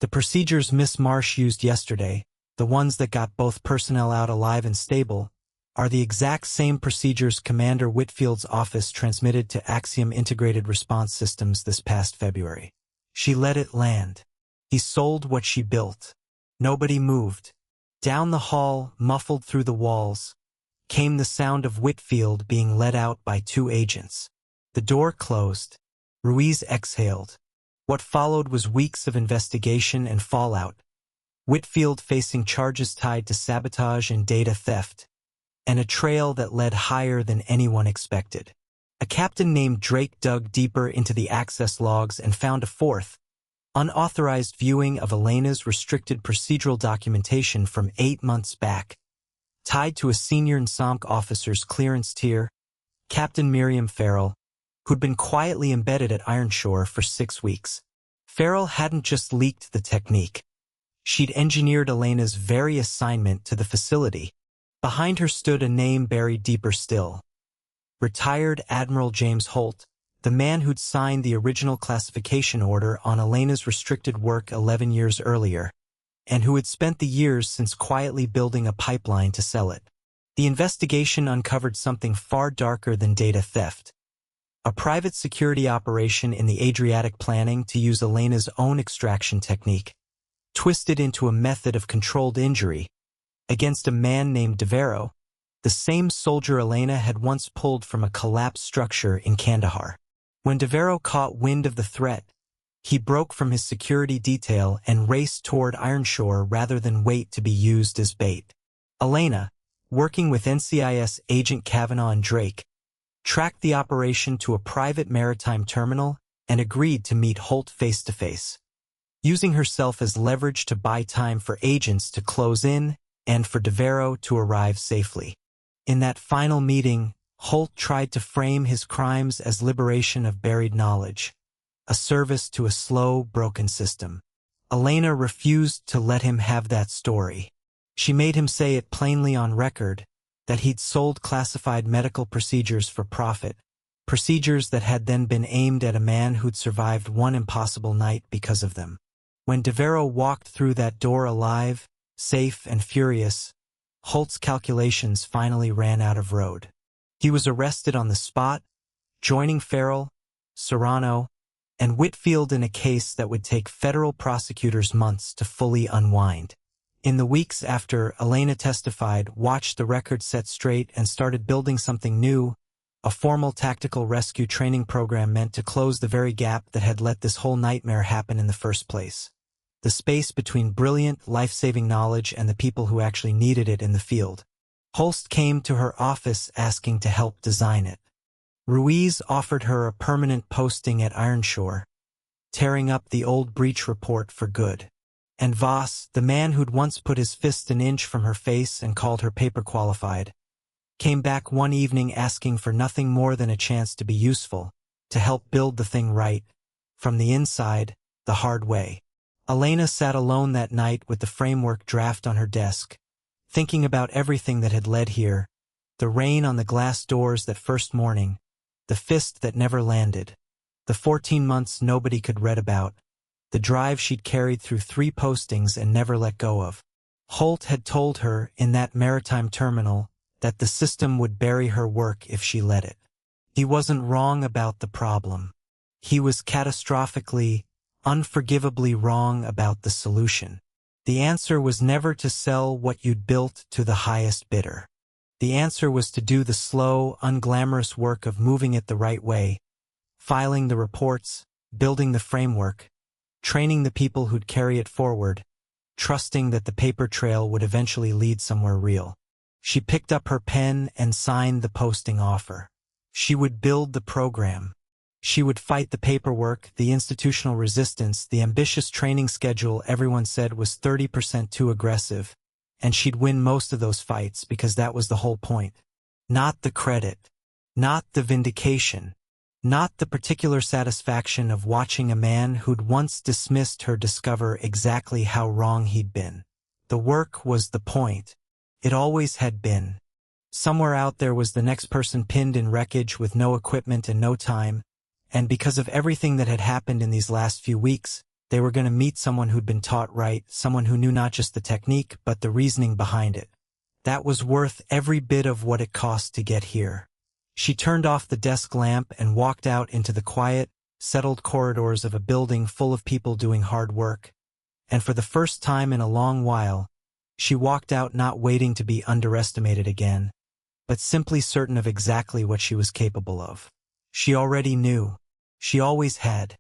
The procedures Miss Marsh used yesterday, the ones that got both personnel out alive and stable, are the exact same procedures Commander Whitfield's office transmitted to Axiom Integrated Response Systems this past February. She let it land. He sold what she built. Nobody moved. Down the hall, muffled through the walls, came the sound of Whitfield being led out by two agents. The door closed. Ruiz exhaled. What followed was weeks of investigation and fallout. Whitfield facing charges tied to sabotage and data theft, and a trail that led higher than anyone expected. A captain named Drake dug deeper into the access logs and found a fourth, unauthorized viewing of Elena's restricted procedural documentation from 8 months back, tied to a senior NSOMC officer's clearance tier, Captain Miriam Farrell, who'd been quietly embedded at Ironshore for 6 weeks. Farrell hadn't just leaked the technique. She'd engineered Elena's very assignment to the facility. Behind her stood a name buried deeper still. Retired Admiral James Holt, the man who'd signed the original classification order on Elena's restricted work 11 years earlier, and who had spent the years since quietly building a pipeline to sell it. The investigation uncovered something far darker than data theft. A private security operation in the Adriatic planning to use Elena's own extraction technique, twisted into a method of controlled injury, against a man named Devero, the same soldier Elena had once pulled from a collapsed structure in Kandahar. When Devero caught wind of the threat, he broke from his security detail and raced toward Ironshore rather than wait to be used as bait. Elena, working with NCIS agent Kavanaugh and Drake, tracked the operation to a private maritime terminal and agreed to meet Holt face-to-face, using herself as leverage to buy time for agents to close in and for Devero to arrive safely. In that final meeting, Holt tried to frame his crimes as liberation of buried knowledge, a service to a slow, broken system. Elena refused to let him have that story. She made him say it plainly on record, that he'd sold classified medical procedures for profit, procedures that had then been aimed at a man who'd survived one impossible night because of them. When Devero walked through that door alive, safe and furious, Holt's calculations finally ran out of road. He was arrested on the spot, joining Farrell, Serrano, and Whitfield in a case that would take federal prosecutors months to fully unwind. In the weeks after, Elena testified, watched the record set straight, and started building something new, a formal tactical rescue training program meant to close the very gap that had let this whole nightmare happen in the first place. The space between brilliant, life-saving knowledge and the people who actually needed it in the field. Holst came to her office asking to help design it. Ruiz offered her a permanent posting at Ironshore, tearing up the old breach report for good. And Voss, the man who'd once put his fist an inch from her face and called her paper qualified, came back one evening asking for nothing more than a chance to be useful, to help build the thing right, from the inside, the hard way. Elena sat alone that night with the framework draft on her desk, thinking about everything that had led here, the rain on the glass doors that first morning, the fist that never landed, The 14 months nobody could read about, the drive she'd carried through 3 postings and never let go of. Holt had told her in that maritime terminal that the system would bury her work if she let it. He wasn't wrong about the problem. He was catastrophically, unforgivably wrong about the solution. The answer was never to sell what you'd built to the highest bidder. The answer was to do the slow, unglamorous work of moving it the right way, filing the reports, building the framework, training the people who'd carry it forward, trusting that the paper trail would eventually lead somewhere real. She picked up her pen and signed the posting offer. She would build the program. She would fight the paperwork, the institutional resistance, the ambitious training schedule everyone said was 30% too aggressive, and she'd win most of those fights because that was the whole point. Not the credit. Not the vindication. Not the particular satisfaction of watching a man who'd once dismissed her discover exactly how wrong he'd been. The work was the point. It always had been. Somewhere out there was the next person pinned in wreckage with no equipment and no time, and because of everything that had happened in these last few weeks, they were going to meet someone who'd been taught right, someone who knew not just the technique, but the reasoning behind it. That was worth every bit of what it cost to get here. She turned off the desk lamp and walked out into the quiet, settled corridors of a building full of people doing hard work. And for the first time in a long while, she walked out not waiting to be underestimated again, but simply certain of exactly what she was capable of. She already knew. She always had.